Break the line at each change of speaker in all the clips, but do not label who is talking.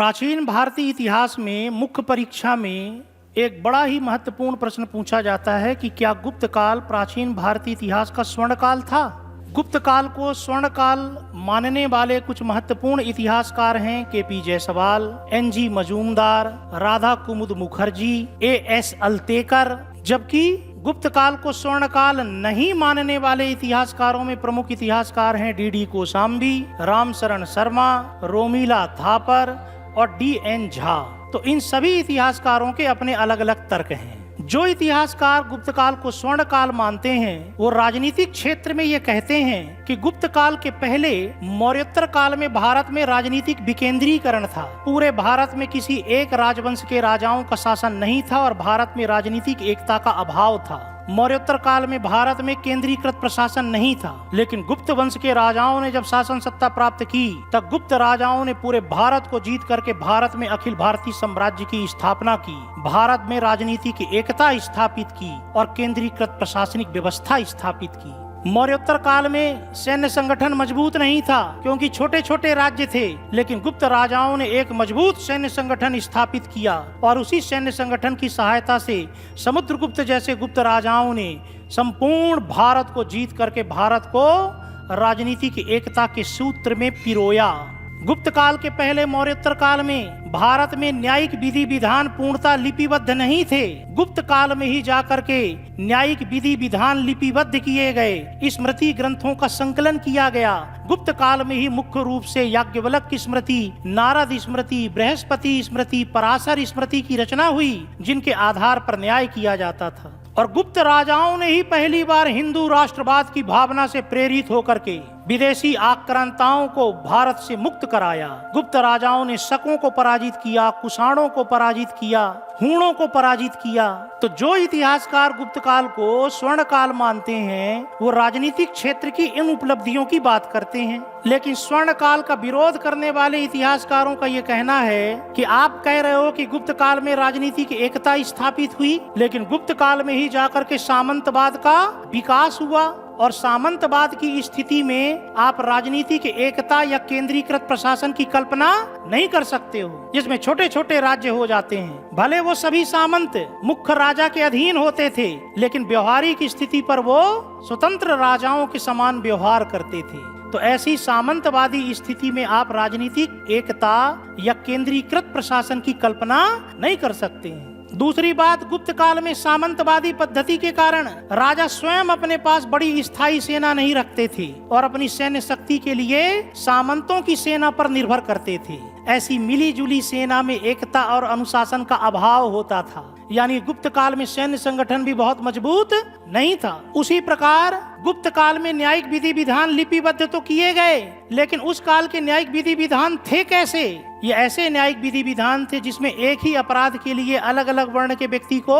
प्राचीन भारतीय इतिहास में मुख्य परीक्षा में एक बड़ा ही महत्वपूर्ण प्रश्न पूछा जाता है कि क्या गुप्त काल प्राचीन भारतीय इतिहास का स्वर्ण काल था। गुप्त काल को स्वर्ण काल मानने वाले कुछ महत्वपूर्ण इतिहासकार हैं केपी जायसवाल, एनजी मजूमदार, राधा कुमुद मुखर्जी, एएस अल्तेकर। जबकि गुप्त काल को स्वर्ण काल नहीं मानने वाले इतिहासकारों में प्रमुख इतिहासकार हैं डीडी कोशाम्बी, रामशरण शर्मा, रोमिला थापर और डीएन झा। तो इन सभी इतिहासकारों के अपने अलग अलग तर्क हैं। जो इतिहासकार गुप्त काल को स्वर्ण काल मानते हैं वो राजनीतिक क्षेत्र में ये कहते हैं कि गुप्त काल के पहले मौर्योत्तर काल में भारत में राजनीतिक विकेंद्रीकरण था। पूरे भारत में किसी एक राजवंश के राजाओं का शासन नहीं था और भारत में राजनीतिक एकता का अभाव था। मौर्योत्तर काल में भारत में केंद्रीकृत प्रशासन नहीं था, लेकिन गुप्त वंश के राजाओं ने जब शासन सत्ता प्राप्त की तब गुप्त राजाओं ने पूरे भारत को जीत करके भारत में अखिल भारतीय साम्राज्य की स्थापना की, भारत में राजनीति की एकता स्थापित की और केंद्रीकृत प्रशासनिक व्यवस्था स्थापित की। मौर्योत्तर काल में सैन्य संगठन मजबूत नहीं था क्योंकि छोटे छोटे राज्य थे, लेकिन गुप्त राजाओं ने एक मजबूत सैन्य संगठन स्थापित किया और उसी सैन्य संगठन की सहायता से समुद्रगुप्त जैसे गुप्त राजाओं ने संपूर्ण भारत को जीत करके भारत को राजनीति की एकता के सूत्र में पिरोया। गुप्त काल के पहले मौर्योत्तर काल में भारत में न्यायिक विधि विधान पूर्णतः लिपिबद्ध नहीं थे। गुप्त काल में ही जाकर के न्यायिक विधि विधान लिपिबद्ध किए गए, स्मृति ग्रंथों का संकलन किया गया। गुप्त काल में ही मुख्य रूप से याज्ञवल्क्य की स्मृति, नारद स्मृति, बृहस्पति स्मृति, पराशर स्मृति की रचना हुई, जिनके आधार पर न्याय किया जाता था। और गुप्त राजाओं ने ही पहली बार हिंदू राष्ट्रवाद की भावना से प्रेरित होकर के विदेशी आक्रांताओं को भारत से मुक्त कराया। गुप्त राजाओं ने शकों को पराजित किया, कुषाणों को पराजित किया, हूणों को पराजित किया। तो जो इतिहासकार गुप्त काल को स्वर्ण काल मानते हैं वो राजनीतिक क्षेत्र की इन उपलब्धियों की बात करते हैं, लेकिन स्वर्ण काल का विरोध करने वाले इतिहासकारों का ये कहना है कि आप कह रहे हो कि गुप्त काल में राजनीति की एकता स्थापित हुई, लेकिन गुप्त काल में ही जाकर के सामंतवाद का विकास हुआ और सामंतवाद की स्थिति में आप राजनीति की एकता या केंद्रीकृत प्रशासन की कल्पना नहीं कर सकते हो, जिसमें छोटे छोटे राज्य हो जाते हैं। भले वो सभी सामंत मुख्य राजा के अधीन होते थे, लेकिन व्यवहारिक स्थिति पर वो स्वतंत्र राजाओं के समान व्यवहार करते थे। तो ऐसी सामंतवादी स्थिति में आप राजनीतिक एकता या केंद्रीकृत प्रशासन की कल्पना नहीं कर सकते हैं। दूसरी बात, गुप्त काल में सामंतवादी पद्धति के कारण राजा स्वयं अपने पास बड़ी स्थायी सेना नहीं रखते थे और अपनी सैन्य शक्ति के लिए सामंतों की सेना पर निर्भर करते थे। ऐसी मिली जुली सेना में एकता और अनुशासन का अभाव होता था, यानी गुप्त काल में सैन्य संगठन भी बहुत मजबूत नहीं था। उसी प्रकार गुप्त काल में न्यायिक विधि विधान लिपिबद्ध तो किए गए, लेकिन उस काल के न्यायिक विधि विधान थे कैसे? ये ऐसे न्यायिक विधि विधान थे जिसमें एक ही अपराध के लिए अलग अलग वर्ण के व्यक्ति को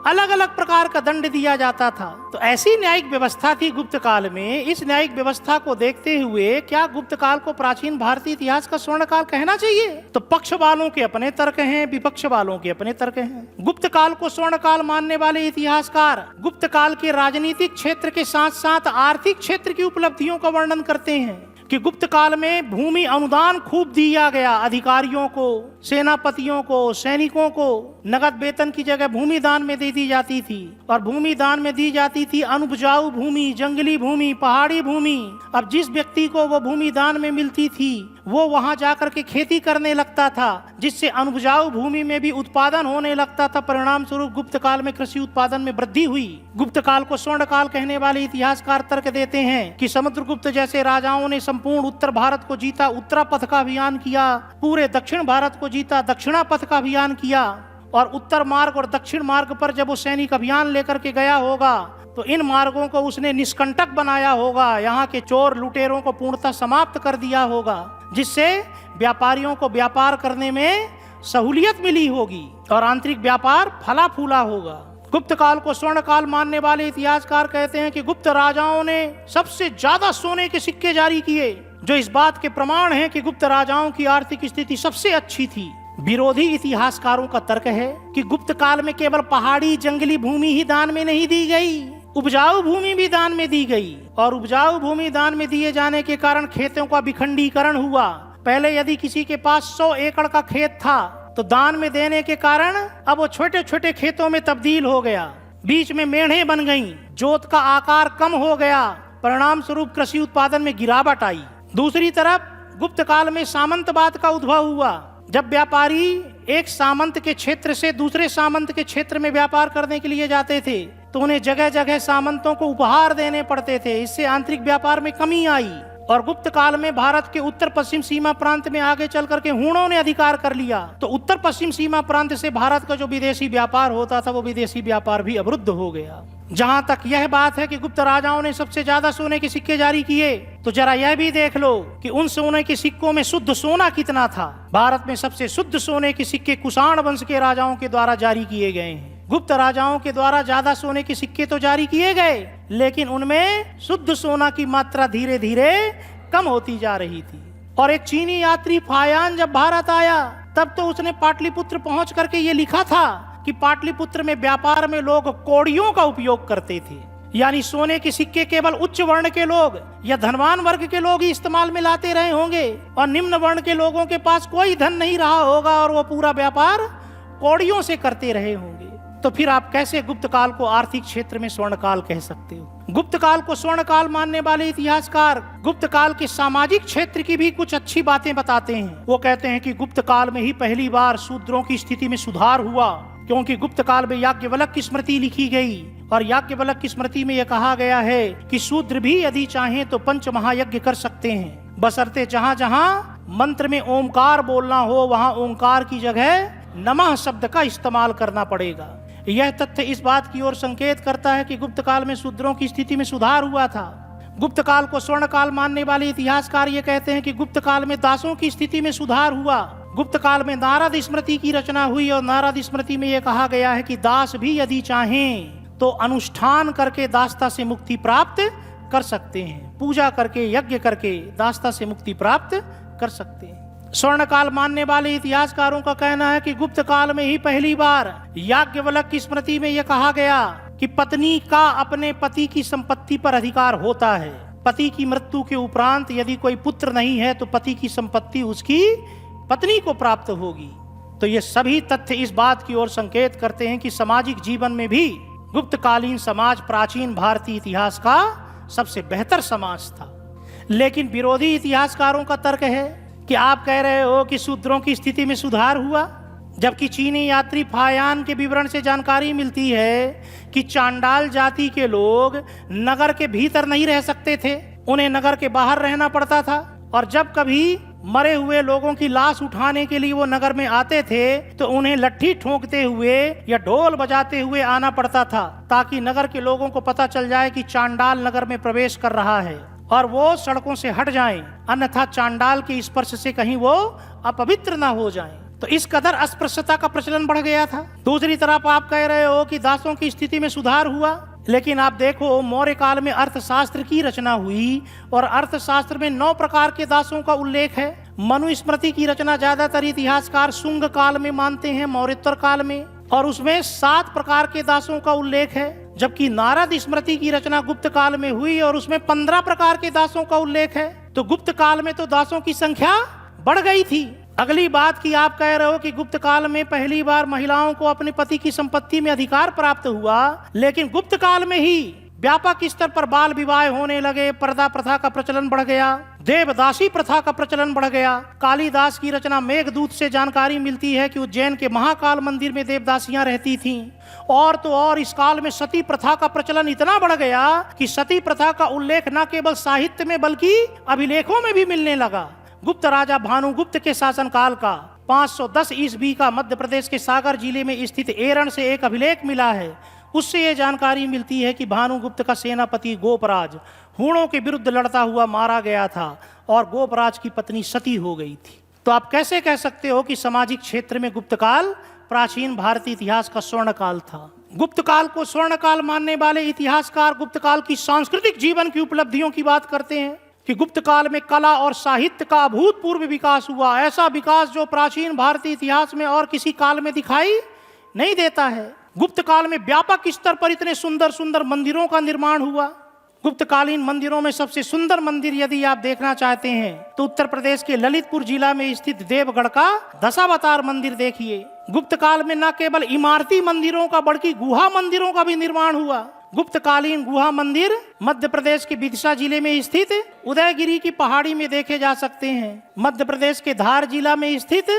अलग अलग प्रकार का दंड दिया जाता था। तो ऐसी न्यायिक व्यवस्था थी गुप्त काल में। इस न्यायिक व्यवस्था को देखते हुए क्या गुप्त काल को प्राचीन भारतीय इतिहास का स्वर्ण काल कहना चाहिए? तो पक्ष वालों के अपने तर्क हैं, विपक्ष वालों के अपने तर्क हैं। गुप्त काल को स्वर्ण काल मानने वाले इतिहासकार गुप्त काल के राजनीतिक क्षेत्र के साथ साथ आर्थिक क्षेत्र की उपलब्धियों का वर्णन करते हैं कि गुप्त काल में भूमि अनुदान खूब दिया गया। अधिकारियों को, सेनापतियों को, सैनिकों को नगद वेतन की जगह भूमि दान में दे दी जाती थी और भूमि दान में दी जाती थी अनुपजाऊ भूमि, जंगली भूमि, पहाड़ी भूमि। अब जिस व्यक्ति को वो भूमि दान में मिलती थी वो वहां जाकर के खेती करने लगता था, जिससे अनुपजाऊ भूमि में भी उत्पादन होने लगता था। परिणाम स्वरूप गुप्त काल में कृषि उत्पादन में वृद्धि हुई। गुप्त काल को स्वर्ण काल कहने वाले इतिहासकार तर्क देते हैं कि समुद्रगुप्त जैसे राजाओं ने संपूर्ण उत्तर भारत को जीता, उत्तरापथ का अभियान किया, पूरे दक्षिण भारत को जीता, दक्षिणापथ का अभियान किया। और उत्तर मार्ग और दक्षिण मार्ग पर जब वो सैनिक अभियान लेकर के गया होगा तो इन मार्गों को उसने निष्कंटक बनाया होगा, यहाँ के चोर लुटेरों को पूर्णतः समाप्त कर दिया होगा, जिससे व्यापारियों को व्यापार करने में सहूलियत मिली होगी और आंतरिक व्यापार फला फूला होगा। गुप्त काल को स्वर्ण काल मानने वाले इतिहासकार कहते हैं कि गुप्त राजाओं ने सबसे ज्यादा सोने के सिक्के जारी किए, जो इस बात के प्रमाण हैं कि गुप्त राजाओं की आर्थिक स्थिति सबसे अच्छी थी। विरोधी इतिहासकारों का तर्क है कि गुप्त काल में केवल पहाड़ी जंगली भूमि ही दान में नहीं दी गई, उपजाऊ भूमि भी दान में दी गई और उपजाऊ भूमि दान में दिए जाने के कारण खेतों का विखंडीकरण हुआ। पहले यदि किसी के पास 100 एकड़ का खेत था तो दान में देने के कारण अब वो छोटे छोटे खेतों में तब्दील हो गया, बीच में मेढ़े बन गईं, जोत का आकार कम हो गया, परिणाम स्वरूप कृषि उत्पादन में गिरावट आई। दूसरी तरफ गुप्त काल में सामंतवाद का उद्भव हुआ। जब व्यापारी एक सामंत के क्षेत्र से दूसरे सामंत के क्षेत्र में व्यापार करने के लिए जाते थे तो उन्हें जगह जगह सामंतों को उपहार देने पड़ते थे। इससे आंतरिक व्यापार में कमी आई और गुप्त काल में भारत के उत्तर पश्चिम सीमा प्रांत में आगे चल करके हूणों ने अधिकार कर लिया, तो उत्तर पश्चिम सीमा प्रांत से भारत का जो विदेशी व्यापार होता था वो विदेशी व्यापार भी अवरुद्ध हो गया। जहां तक यह बात है कि गुप्त राजाओं ने सबसे ज्यादा सोने के सिक्के जारी किए, तो जरा यह भी देख लो कि उन सोने के सिक्कों में शुद्ध सोना कितना था। भारत में सबसे शुद्ध सोने के सिक्के कुषाण वंश के राजाओं के द्वारा जारी किए गए हैं। गुप्त राजाओं के द्वारा ज्यादा सोने के सिक्के तो जारी किए गए, लेकिन उनमें शुद्ध सोना की मात्रा धीरे धीरे कम होती जा रही थी। और एक चीनी यात्री फायान जब भारत आया तब तो उसने पाटलिपुत्र पहुंच करके ये लिखा था कि पाटलिपुत्र में व्यापार में लोग कौड़ियों का उपयोग करते थे, यानी सोने के सिक्के केवल उच्च वर्ण के लोग या धनवान वर्ग के लोग ही इस्तेमाल में लाते रहे होंगे और निम्न वर्ण के लोगों के पास कोई धन नहीं रहा होगा और वो पूरा व्यापार कौड़ियों से करते रहे होंगे। तो फिर आप कैसे गुप्त काल को आर्थिक क्षेत्र में स्वर्ण काल कह सकते हो? गुप्त काल को स्वर्ण काल मानने वाले इतिहासकार गुप्त काल के सामाजिक क्षेत्र की भी कुछ अच्छी बातें बताते हैं। वो कहते हैं कि गुप्त काल में ही पहली बार शूद्रों की स्थिति में सुधार हुआ, क्योंकि गुप्त काल में याज्ञवल्क्य की स्मृति लिखी गई और याज्ञवल्क्य की स्मृति में यह कहा गया है कि शूद्र भी यदि चाहें तो पंच महायज्ञ कर सकते हैं, बशर्ते जहां जहां मंत्र में ओमकार बोलना हो वहां ओमकार की जगह नमः शब्द का इस्तेमाल करना पड़ेगा। यह तथ्य इस बात की ओर संकेत करता है कि गुप्त काल में शूद्रों की स्थिति में सुधार हुआ था। गुप्त काल को स्वर्ण काल मानने वाले इतिहासकार ये कहते हैं कि गुप्त काल में दासों की स्थिति में सुधार हुआ। गुप्त काल में नारद स्मृति की रचना हुई और नारद स्मृति में यह कहा गया है कि दास भी यदि चाहें तो अनुष्ठान करके दासता से मुक्ति प्राप्त कर सकते हैं, पूजा करके यज्ञ करके दासता से मुक्ति प्राप्त कर सकते हैं। स्वर्ण काल मानने वाले इतिहासकारों का कहना है कि गुप्त काल में ही पहली बार याज्ञवल्क्य की स्मृति में यह कहा गया कि पत्नी का अपने पति की संपत्ति पर अधिकार होता है। पति की मृत्यु के उपरांत यदि कोई पुत्र नहीं है तो पति की संपत्ति उसकी पत्नी को प्राप्त होगी। तो ये सभी तथ्य इस बात की ओर संकेत करते हैं कि सामाजिक जीवन में भी गुप्तकालीन समाज प्राचीन भारतीय इतिहास का सबसे बेहतर समाज था। लेकिन विरोधी इतिहासकारों का तर्क है कि आप कह रहे हो कि शूद्रों की स्थिति में सुधार हुआ, जबकि चीनी यात्री फायान के विवरण से जानकारी मिलती है कि चांडाल जाति के लोग नगर के भीतर नहीं रह सकते थे, उन्हें नगर के बाहर रहना पड़ता था। और जब कभी मरे हुए लोगों की लाश उठाने के लिए वो नगर में आते थे तो उन्हें लट्ठी ठोंकते हुए या ढोल बजाते हुए आना पड़ता था, ताकि नगर के लोगों को पता चल जाए कि चांडाल नगर में प्रवेश कर रहा है और वो सड़कों से हट जाएं, अन्यथा चांडाल के स्पर्श से कहीं वो अपवित्र ना हो जाएं। तो इस कदर अस्पृश्यता का प्रचलन बढ़ गया था। दूसरी तरफ आप कह रहे हो कि दासों की स्थिति में सुधार हुआ, लेकिन आप देखो मौर्य काल में अर्थशास्त्र की रचना हुई और अर्थशास्त्र में 9 प्रकार के दासों का उल्लेख है। मनुस्मृति की रचना ज्यादातर इतिहासकार शुंग काल में मानते हैं, मौर्योत्तर काल में, और उसमें 7 प्रकार के दासों का उल्लेख है, जबकि नारद स्मृति की रचना गुप्त काल में हुई और उसमें 15 प्रकार के दासों का उल्लेख है। तो गुप्त काल में तो दासों की संख्या बढ़ गई थी। अगली बात की आप कह रहे हो कि गुप्त काल में पहली बार महिलाओं को अपने पति की संपत्ति में अधिकार प्राप्त हुआ, लेकिन गुप्त काल में ही व्यापक स्तर पर बाल विवाह होने लगे, पर्दा प्रथा का प्रचलन बढ़ गया, देवदासी प्रथा का प्रचलन बढ़ गया। कालिदास की रचना मेघदूत से जानकारी मिलती है कि उज्जैन के महाकाल मंदिर में देवदासियां रहती थीं। और तो और इस काल में सती प्रथा का प्रचलन इतना बढ़ गया कि सती प्रथा का उल्लेख न केवल साहित्य में बल्कि अभिलेखों में भी मिलने लगा। गुप्त राजा भानुगुप्त के शासनकाल का 510 ईस्वी का मध्य प्रदेश के सागर जिले में स्थित एरण से एक अभिलेख मिला है। उससे ये जानकारी मिलती है कि भानुगुप्त का सेनापति गोपराज हूणों के विरुद्ध लड़ता हुआ मारा गया था और गोपराज की पत्नी सती हो गई थी। तो आप कैसे कह सकते हो कि सामाजिक क्षेत्र में गुप्त काल प्राचीन भारतीय इतिहास का स्वर्ण काल था? गुप्त काल को स्वर्ण काल मानने वाले इतिहासकार गुप्त काल की सांस्कृतिक जीवन की उपलब्धियों की बात करते हैं कि गुप्त काल में कला और साहित्य का अभूतपूर्व विकास हुआ, ऐसा विकास जो प्राचीन भारतीय इतिहास में और किसी काल में दिखाई नहीं देता है। गुप्त काल में व्यापक स्तर पर इतने सुंदर सुंदर मंदिरों का निर्माण हुआ, गुप्तकालीन मंदिरों में सबसे सुंदर मंदिर यदि आप देखना चाहते हैं तो उत्तर प्रदेश के ललितपुर जिला में स्थित देवगढ़ का दशावतार मंदिर देखिए। गुप्त काल में न केवल इमारती मंदिरों का बल्कि गुहा मंदिरों का भी निर्माण हुआ। गुप्तकालीन गुहा मंदिर मध्य प्रदेश के विदिशा जिले में स्थित उदयगिरी की पहाड़ी में देखे जा सकते हैं, मध्य प्रदेश के धार जिला में स्थित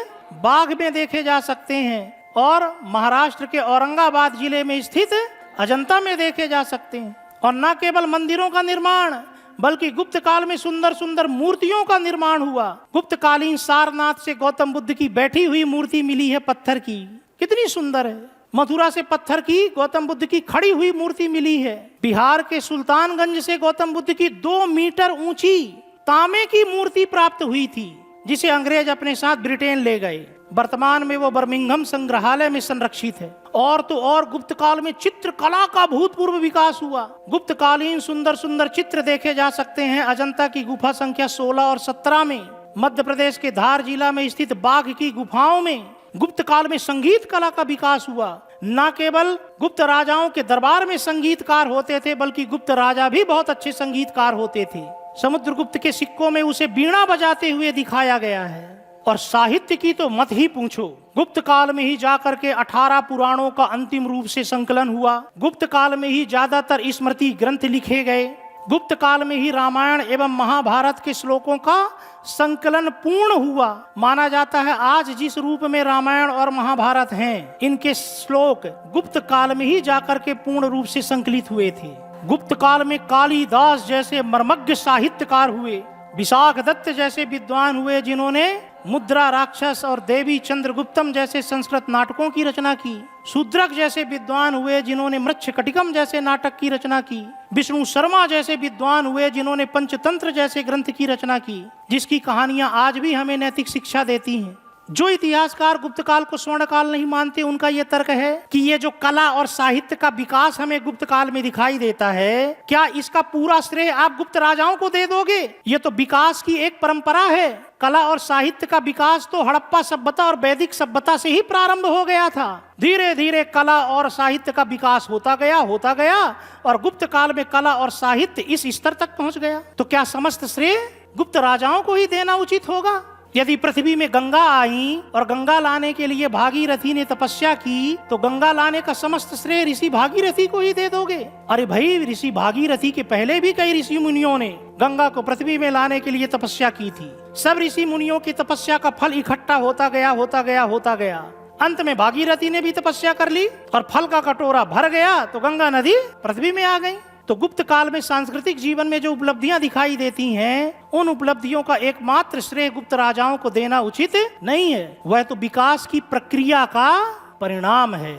बाघ में देखे जा सकते हैं और महाराष्ट्र के औरंगाबाद जिले में स्थित अजंता में देखे जा सकते हैं। और न केवल मंदिरों का निर्माण बल्कि गुप्त काल में सुंदर सुंदर मूर्तियों का निर्माण हुआ। गुप्तकालीन सारनाथ से गौतम बुद्ध की बैठी हुई मूर्ति मिली है पत्थर की, कितनी सुंदर है। मथुरा से पत्थर की गौतम बुद्ध की खड़ी हुई मूर्ति मिली है। बिहार के सुल्तानगंज से गौतम बुद्ध की 2 मीटर ऊंची तांबे की मूर्ति प्राप्त हुई थी, जिसे अंग्रेज अपने साथ ब्रिटेन ले गए। वर्तमान में वो बर्मिंघम संग्रहालय में संरक्षित है। और तो और गुप्त काल में चित्रकला का भूतपूर्व विकास हुआ। गुप्तकालीन सुंदर सुंदर चित्र देखे जा सकते हैं अजंता की गुफा संख्या 16 और 17 में। मध्य प्रदेश के धार जिला में स्थित बाघ की गुफाओं में गुप्त काल में संगीत कला का विकास हुआ। न केवल गुप्त राजाओं के दरबार में संगीतकार होते थे बल्कि गुप्त राजा भी बहुत अच्छे संगीतकार होते थे। समुद्रगुप्त के सिक्कों में उसे बीणा बजाते हुए दिखाया गया है। और साहित्य की तो मत ही पूछो, गुप्त काल में ही जाकर के 18 पुराणों का अंतिम रूप से संकलन हुआ। गुप्त काल में ही ज्यादातर स्मृति ग्रंथ लिखे गए। गुप्त काल में ही रामायण एवं महाभारत के श्लोकों का संकलन पूर्ण हुआ। माना जाता है आज जिस रूप में रामायण और महाभारत हैं, इनके श्लोक गुप्त काल में ही जाकर के पूर्ण रूप से संकलित हुए थे। गुप्त काल में कालिदास जैसे मर्मज्ञ साहित्यकार हुए, विशाख दत्त जैसे विद्वान हुए जिन्होंने मुद्रा राक्षस और देवी चंद्रगुप्तम जैसे संस्कृत नाटकों की रचना की। शूद्रक जैसे विद्वान हुए जिन्होंने मृच्छकटिकम जैसे नाटक की रचना की। विष्णु शर्मा जैसे विद्वान हुए जिन्होंने पंचतंत्र जैसे ग्रंथ की रचना की, जिसकी कहानियां आज भी हमें नैतिक शिक्षा देती हैं। जो इतिहासकार गुप्त काल को स्वर्ण काल नहीं मानते, उनका यह तर्क है कि ये जो कला और साहित्य का विकास हमें गुप्त काल में दिखाई देता है, क्या इसका पूरा श्रेय आप गुप्त राजाओं को दे दोगे? ये तो विकास की एक परंपरा है। कला और साहित्य का विकास तो हड़प्पा सभ्यता और वैदिक सभ्यता से ही प्रारंभ हो गया था। धीरे धीरे कला और साहित्य का विकास होता गया और गुप्त काल में कला और साहित्य इस स्तर तक पहुंच गया। तो क्या समस्त श्रेय गुप्त राजाओं को ही देना उचित होगा? यदि पृथ्वी में गंगा आई और गंगा लाने के लिए भागीरथी ने तपस्या की, तो गंगा लाने का समस्त श्रेय ऋषि भागीरथी को ही दे दोगे? अरे भाई, ऋषि भागीरथी के पहले भी कई ऋषि मुनियों ने गंगा को पृथ्वी में लाने के लिए तपस्या की थी। सब ऋषि मुनियों की तपस्या का फल इकट्ठा होता गया। अंत में भागीरथी ने भी तपस्या कर ली और फल का कटोरा भर गया तो गंगा नदी पृथ्वी में आ गई। तो गुप्त काल में सांस्कृतिक जीवन में जो उपलब्धियां दिखाई देती हैं, उन उपलब्धियों का एकमात्र श्रेय गुप्त राजाओं को देना उचित नहीं है। वह तो विकास की प्रक्रिया का परिणाम है।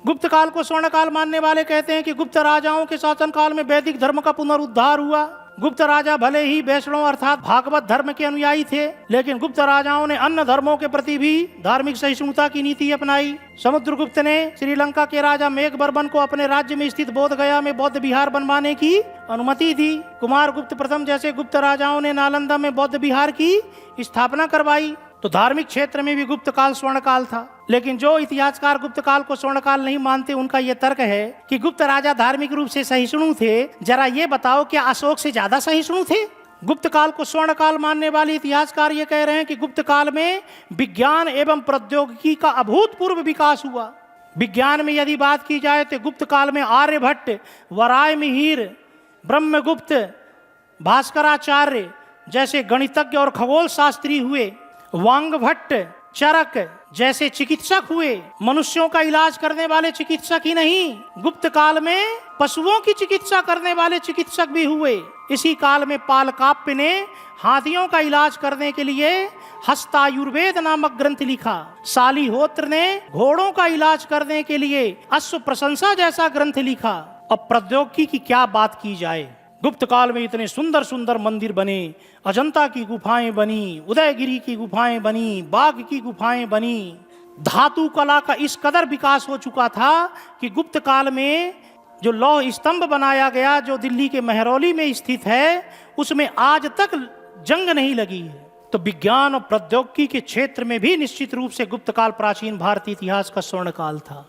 गुप्त काल को स्वर्ण काल मानने वाले कहते हैं कि गुप्त राजाओं के शासन काल में वैदिक धर्म का पुनरुद्धार हुआ। गुप्त राजा भले ही वैष्णव अर्थात भागवत धर्म के अनुयायी थे, लेकिन गुप्त राजाओं ने अन्य धर्मों के प्रति भी धार्मिक सहिष्णुता की नीति अपनाई। समुद्रगुप्त ने श्रीलंका के राजा मेघवर्मन को अपने राज्य में स्थित बोध गया में बौद्ध विहार बनवाने की अनुमति दी। कुमार गुप्त प्रथम जैसे गुप्त राजाओं ने नालंदा में बौद्ध विहार की स्थापना करवाई। तो धार्मिक क्षेत्र में भी गुप्त काल स्वर्ण काल था। लेकिन जो इतिहासकार गुप्त काल को स्वर्ण काल नहीं मानते, उनका यह तर्क है कि गुप्त राजा धार्मिक रूप से सहिष्णु थे। जरा ये बताओ, क्या अशोक से ज्यादा सहिष्णु थे? गुप्त काल को स्वर्ण काल मानने वाले इतिहासकार ये कह रहे हैं कि गुप्त काल में विज्ञान एवं प्रौद्योगिकी का अभूतपूर्व विकास हुआ। विज्ञान में यदि बात की जाए तो गुप्त काल में आर्यभट्ट, वराय मिहिर, ब्रह्मगुप्त, भास्कराचार्य जैसे गणितज्ञ और खगोल शास्त्री हुए। वांगभट्ट, चरक जैसे चिकित्सक हुए। मनुष्यों का इलाज करने वाले चिकित्सक ही नहीं, गुप्त काल में पशुओं की चिकित्सा करने वाले चिकित्सक भी हुए। इसी काल में पालकाप्य ने हाथियों का इलाज करने के लिए हस्तायुर्वेद नामक ग्रंथ लिखा। शालिहोत्र ने घोड़ों का इलाज करने के लिए अश्व प्रशंसा जैसा ग्रंथ लिखा। अब प्रौद्योगिकी की क्या बात की जाए। गुप्त काल में इतने सुंदर सुंदर मंदिर बने, अजंता की गुफाएं बनी, उदयगिरी की गुफाएं बनी, बाघ की गुफाएं बनी। धातु कला का इस कदर विकास हो चुका था कि गुप्त काल में जो लौह स्तंभ बनाया गया, जो दिल्ली के महरौली में स्थित है, उसमें आज तक जंग नहीं लगी है। तो विज्ञान और प्रौद्योगिकी के क्षेत्र में भी निश्चित रूप से गुप्त काल प्राचीन भारतीय इतिहास का स्वर्ण काल था।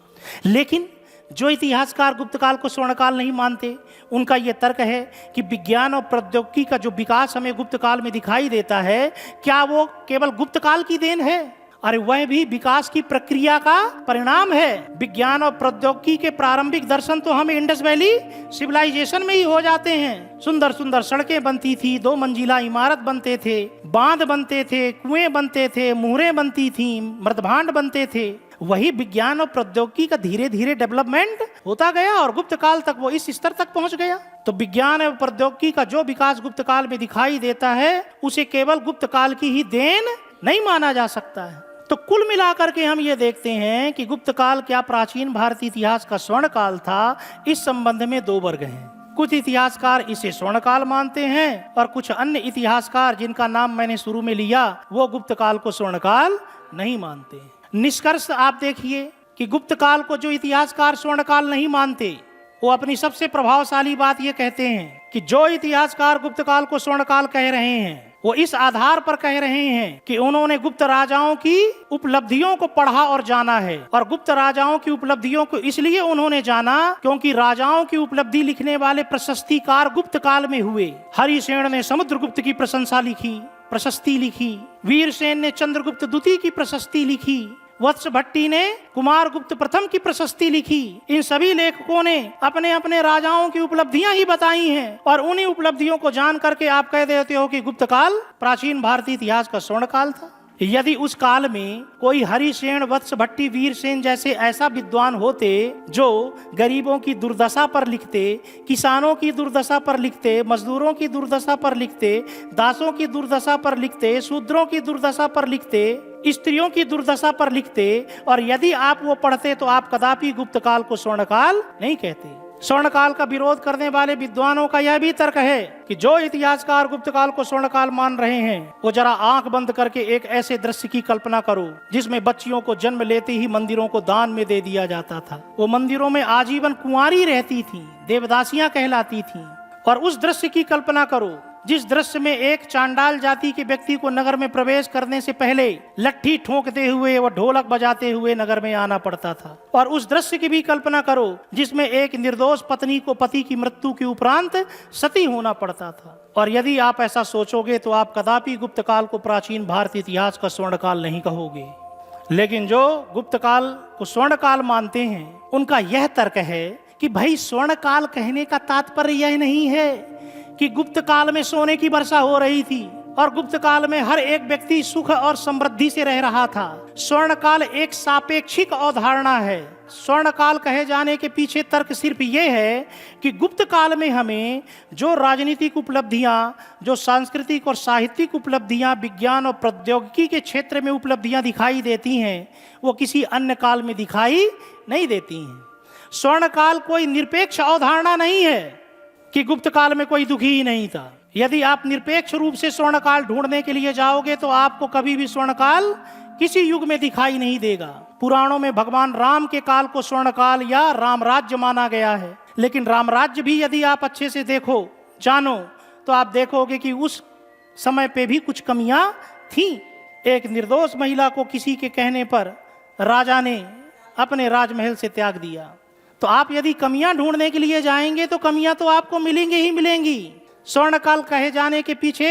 लेकिन जो इतिहासकार गुप्त काल को स्वर्ण काल नहीं मानते, उनका यह तर्क है कि विज्ञान और प्रौद्योगिकी का जो विकास हमें गुप्त काल में दिखाई देता है, क्या वो केवल गुप्त काल की देन है? अरे वह भी विकास की प्रक्रिया का परिणाम है। विज्ञान और प्रौद्योगिकी के प्रारंभिक दर्शन तो हमें इंडस वैली सिविलाइजेशन में ही हो जाते हैं। सुंदर सुंदर सड़कें बनती थी, 2 मंजिला इमारत बनते थे, बांध बनते थे, कुएं बनते थे, मुहरें बनती थी, मृदभांड बनते थे। वही विज्ञान और प्रौद्योगिकी का धीरे धीरे डेवलपमेंट होता गया और गुप्त काल तक वो इस स्तर तक पहुंच गया। तो विज्ञान और प्रौद्योगिकी का जो विकास गुप्त काल में दिखाई देता है, उसे केवल गुप्त काल की ही देन नहीं माना जा सकता है। तो कुल मिलाकर के हम ये देखते हैं कि गुप्त काल क्या प्राचीन भारतीय इतिहास का स्वर्ण काल था, इस संबंध में 2 वर्ग हैं। कुछ इतिहासकार इसे स्वर्ण काल मानते हैं और कुछ अन्य इतिहासकार, जिनका नाम मैंने शुरू में लिया, वो गुप्त काल को स्वर्ण काल नहीं मानते। निष्कर्ष आप देखिए कि गुप्त काल को जो इतिहासकार स्वर्ण काल नहीं मानते, वो अपनी सबसे प्रभावशाली बात ये कहते हैं कि जो इतिहासकार गुप्त काल को स्वर्ण काल कह रहे हैं, वो इस आधार पर कह रहे हैं कि उन्होंने गुप्त राजाओं की उपलब्धियों को पढ़ा और जाना है। और गुप्त राजाओं की उपलब्धियों को इसलिए उन्होंने जाना क्योंकि राजाओं की उपलब्धि लिखने वाले प्रशस्तिकार गुप्त काल में हुए। हरिसेन ने समुद्रगुप्त की प्रशंसा लिखी, प्रशस्ति लिखी। वीरसेन ने चंद्रगुप्त द्वितीय की प्रशस्ति लिखी। वत्स भट्टी ने कुमार गुप्त प्रथम की प्रशस्ति लिखी। इन सभी लेखकों ने अपने अपने राजाओं की उपलब्धियां ही बताई हैं और उन्हीं उपलब्धियों को जान करके आप कह देते हो कि गुप्त काल प्राचीन भारतीय इतिहास का स्वर्ण काल था। यदि उस काल में कोई हरिसेन, वत्स भट्टी, वीरसेन जैसे ऐसा विद्वान होते जो गरीबों की दुर्दशा पर लिखते, किसानों की दुर्दशा पर लिखते, मजदूरों की दुर्दशा पर लिखते, दासों की दुर्दशा पर लिखते, शूद्रों की दुर्दशा पर लिखते, स्त्रियों की दुर्दशा पर लिखते, और यदि आप वो पढ़ते तो आप कदापि गुप्त काल को स्वर्ण काल नहीं कहते। स्वर्ण काल का विरोध करने वाले विद्वानों का यह भी तर्क है कि जो इतिहासकार गुप्त काल को स्वर्ण काल मान रहे हैं, वो जरा आंख बंद करके एक ऐसे दृश्य की कल्पना करो जिसमें बच्चियों को जन्म लेते ही मंदिरों को दान में दे दिया जाता था। वो मंदिरों में आजीवन कुंवारी रहती थी, देवदासियां कहलाती थी। और उस दृश्य की कल्पना करो जिस दृश्य में एक चांडाल जाति के व्यक्ति को नगर में प्रवेश करने से पहले लट्ठी ठोंकते हुए व ढोलक बजाते हुए नगर में आना पड़ता था। और उस दृश्य की भी कल्पना करो जिसमें एक निर्दोष पत्नी को पति की मृत्यु के उपरांत सती होना पड़ता था। और यदि आप ऐसा सोचोगे तो आप कदापि गुप्त काल को प्राचीन भारतीय इतिहास का स्वर्ण काल नहीं कहोगे। लेकिन जो गुप्त काल को स्वर्ण काल मानते हैं, उनका यह तर्क है कि भाई स्वर्ण काल कहने का तात्पर्य यह नहीं है कि गुप्त काल में सोने की वर्षा हो रही थी और गुप्त काल में हर एक व्यक्ति सुख और समृद्धि से रह रहा था। स्वर्ण काल एक सापेक्षिक अवधारणा है। स्वर्ण काल कहे जाने के पीछे तर्क सिर्फ ये है कि गुप्त काल में हमें जो राजनीतिक उपलब्धियां, जो सांस्कृतिक और साहित्यिक उपलब्धियां, विज्ञान और प्रौद्योगिकी के क्षेत्र में उपलब्धियां दिखाई देती हैं, वो किसी अन्य काल में दिखाई नहीं देती हैं। स्वर्ण काल कोई निरपेक्ष अवधारणा नहीं है कि गुप्त काल में कोई दुखी ही नहीं था। यदि आप निरपेक्ष रूप से स्वर्ण काल ढूंढने के लिए जाओगे तो आपको कभी भी स्वर्ण काल किसी युग में दिखाई नहीं देगा। पुराणों में भगवान राम के काल को स्वर्ण काल या राम राज्य माना गया है, लेकिन राम राज्य भी यदि आप अच्छे से देखो, जानो, तो आप देखोगे कि उस समय पे भी कुछ कमियां थी। एक निर्दोष महिला को किसी के कहने पर राजा ने अपने राजमहल से त्याग दिया। तो आप यदि कमियां ढूंढने के लिए जाएंगे तो कमियां तो आपको मिलेंगी ही मिलेंगी। स्वर्ण काल कहे जाने के पीछे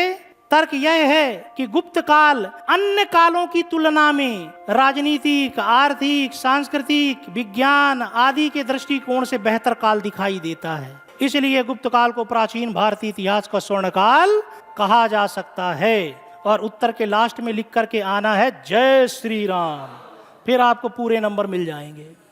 तर्क यह है कि गुप्त काल अन्य कालों की तुलना में राजनीतिक, आर्थिक, सांस्कृतिक, विज्ञान आदि के दृष्टिकोण से बेहतर काल दिखाई देता है। इसलिए गुप्त काल को प्राचीन भारतीय इतिहास का स्वर्ण काल कहा जा सकता है। और उत्तर के लास्ट में लिख करके आना है जय श्री राम, फिर आपको पूरे नंबर मिल जाएंगे।